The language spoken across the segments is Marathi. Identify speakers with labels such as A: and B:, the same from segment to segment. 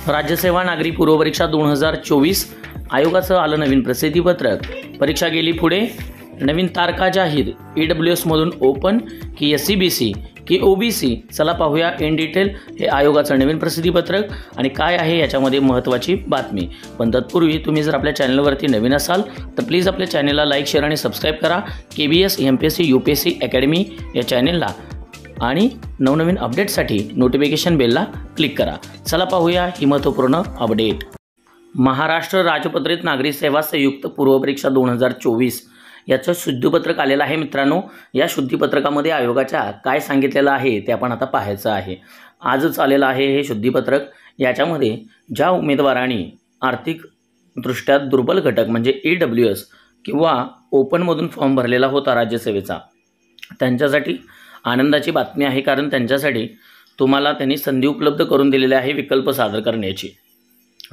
A: राज्यसेवा नागरी पूर्व परीक्षा 2024 आयोगाचं आलं नवीन प्रसिद्धीपत्रक। परीक्षा गेली पुढे, नवीन तारखा जाहीर। EWS मधून ओपन की SCBC की OBC, चला पाहूया इन डिटेल हे आयोगाचं नवीन प्रसिद्धीपत्रक आणि काय आहे याच्यामध्ये महत्त्वाची बातमी। पण तत्पूर्वी तुम्ही जर आपल्या चॅनलवरती नवीन असाल तर प्लीज आपल्या चॅनलला लाईक, शेअर आणि सबस्क्राईब करा। KBS MPSC UPSC अकॅडमी या चॅनलला आणि नवनवीन अपडेटसाठी नोटिफिकेशन बेलला क्लिक करा। चला पाहूया ही महत्त्वपूर्ण अपडेट। महाराष्ट्र राजपत्रित नागरी सेवा संयुक्त पूर्व परीक्षा 2024 याचं शुद्धीपत्रक आलेलं आहे मित्रांनो। या शुद्धीपत्रकामध्ये आयोगाच्या काय सांगितलेलं आहे ते आपण आता पाहायचं आहे। आजच आलेलं आहे हे शुद्धीपत्रक। याच्यामध्ये ज्या उमेदवारांनी आर्थिकदृष्ट्या दुर्बल घटक म्हणजे EWS किंवा ओपनमधून फॉर्म भरलेला होता राज्यसेवेचा, त्यांच्यासाठी आनंदाची बातमी आहे, कारण त्यांच्यासाठी तुम्हाला त्यांनी संधी उपलब्ध करून दिलेली आहे विकल्प सादर करण्याची।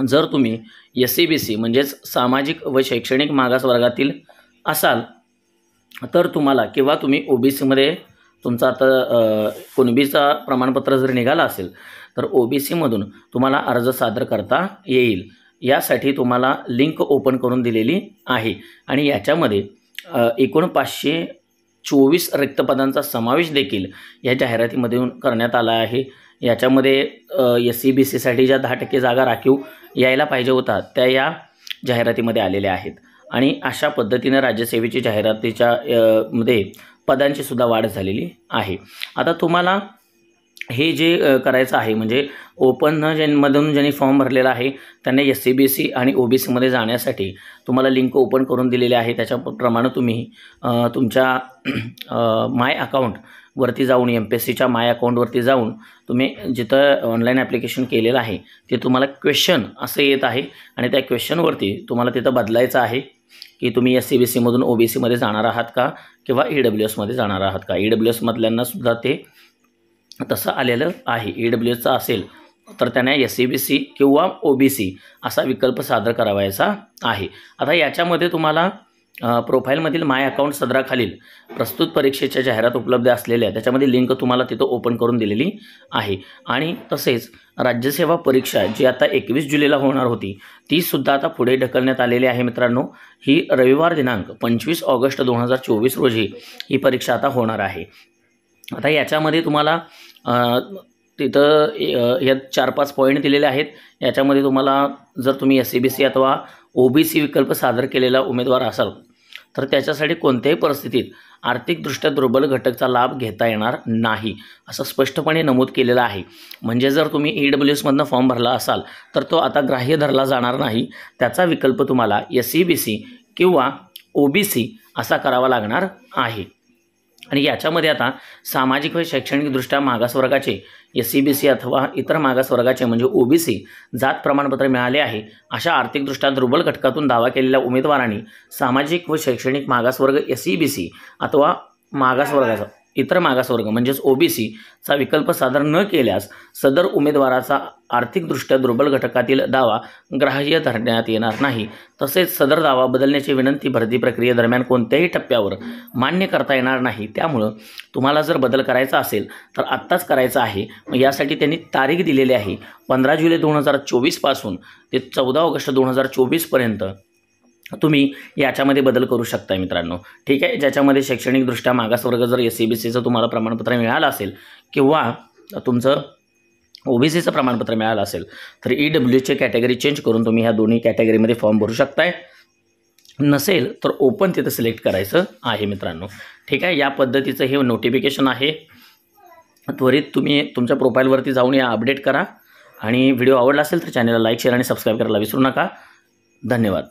A: जर तुम्ही SCBC म्हणजेच सामाजिक व शैक्षणिक मागासवर्गातील असाल तर तुम्हाला, किंवा तुम्ही OBC मध्ये तुमचा आता कुणबीचा प्रमाणपत्र जर निघाला असेल तर OBC मधून तुम्हाला अर्ज सादर करता येईल। यासाठी तुम्हाला लिंक ओपन करून दिलेली आहे आणि याच्यामध्ये एकूण 524 रिक्त पदांचा समावेश देखील या जाहिरातीमध्ये करण्यात आला आहे। याच्यामध्ये SCBC साठी ज्या 10% जागा राखीव यायला पाहिजे होता त्या या जाहिरातीमध्ये आलेल्या आहेत आणि अशा पद्धतीने राज्यसेवेची जाहिरातीच्या मध्ये पदांची सुद्धा वाढ झालेली आहे। आता तुम्हाला हे जे करायचं आहे म्हणजे ओपन मधून ज्यांनी फॉर्म भरलेला आहे त्यांनी SCBC आणि OBC मध्ये जाण्यासाठी तुम्हाला लिंक ओपन करून दिलेले आहे। त्याच्याप्रमाणे तुम्ही तुमच्या माय अकाउंट वरती जाऊन MPSCच्या माय अकाउंटवरती जाऊन तुम्ही जिथं ऑनलाईन ॲप्लिकेशन केलेलं आहे ते तुम्हाला क्वेश्चन असं येत आहे आणि त्या क्वेश्चनवरती तुम्हाला तिथं बदलायचं आहे की तुम्ही SCBC मधून OBC मध्ये जाणार आहात का किंवा EWS मध्ये जाणार आहात का। EWS मधल्यांना सुद्धा ते तसं आलेलं आहे। EWSचा असेल तर त्यांना SCBC किंवा OBC असा विकल्प सादर करावायचा आहे। आता याच्यामध्ये तुम्हाला प्रोफाईलमधील माय अकाउंट सदराखालील प्रस्तुत परीक्षेच्या जाहिरात उपलब्ध असलेल्या त्याच्यामध्ये लिंक तुम्हाला तिथं ओपन करून दिलेली आहे। आणि तसेच राज्यसेवा परीक्षा जी आता 21 जुलैला होणार होती ती सुद्धा आता पुढे ढकलण्यात आलेली आहे मित्रांनो। ही रविवार दिनांक 25 ऑगस्ट 2024 रोजी ही परीक्षा आता होणार आहे। आता याच्यामध्ये तुम्हाला तिथं या 4-5 पॉईंट दिलेले आहेत। याच्यामध्ये तुम्हाला जर तुम्ही SCBC अथवा OBC विकल्प सादर केलेला उमेदवार असाल तर त्याच्यासाठी कोणत्याही परिस्थितीत आर्थिकदृष्ट्या दुर्बल घटकचा लाभ घेता येणार नाही असं स्पष्टपणे नमूद केलेलं आहे। म्हणजे जर तुम्ही EWS मधनं फॉर्म भरला असाल तर तो आता ग्राह्य धरला जाणार नाही। त्याचा विकल्प तुम्हाला SCBC किंवा OBC असा करावा लागणार आहे। आणि याच्यामध्ये आता सामाजिक व शैक्षणिकदृष्ट्या मागासवर्गाचे SCBC अथवा इतर मागासवर्गाचे म्हणजे OBC जात प्रमाणपत्र मिळाले आहे अशा आर्थिकदृष्ट्या दुर्बल घटकातून दावा केलेल्या उमेदवारांनी सामाजिक व शैक्षणिक मागासवर्ग SCBC अथवा मागासवर्गाचा इतर मागासवर्ग म्हणजेच OBC चा विकल्प सादर न केल्यास सदर उमेदवाराचा आर्थिकदृष्ट्या दुर्बल घटकातील दावा ग्राह्य धरण्यात येणार नाही। तसेच सदर दावा बदलण्याची विनंती भरती प्रक्रियेदरम्यान कोणत्याही टप्प्यावर मान्य करता येणार नाही। त्यामुळं तुम्हाला जर बदल करायचा असेल तर आत्ताच करायचा आहे। मग यासाठी त्यांनी तारीख दिलेली आहे 15 जुलै 2024 पासून ते 14 ऑगस्ट 2024 पर्यंत तुम्ही याच्यामध्ये बदल करू शकता मित्रांनो। ठीक आहे, ज्याच्यामध्ये शैक्षणिकदृष्ट्या मागासवर्ग जर SCBCचं तुम्हाला प्रमाणपत्र मिळालं असेल किंवा तुमचं OBCचं प्रमाणपत्र मिळालं असेल तर EWSची कॅटेगरी चेंज करून तुम्ही ह्या दोन्ही कॅटेगरीमध्ये फॉर्म भरू शकताय। नसेल तर ओपन तिथं सिलेक्ट करायचं आहे मित्रांनो। ठीक आहे, या पद्धतीचं हे नोटिफिकेशन आहे। त्वरित तुम्ही तुमच्या प्रोफाईलवरती जाऊन या अपडेट करा आणि व्हिडिओ आवडला असेल तर चॅनलला लाईक, शेअर आणि सबस्क्राईब करायला विसरू नका। धन्यवाद।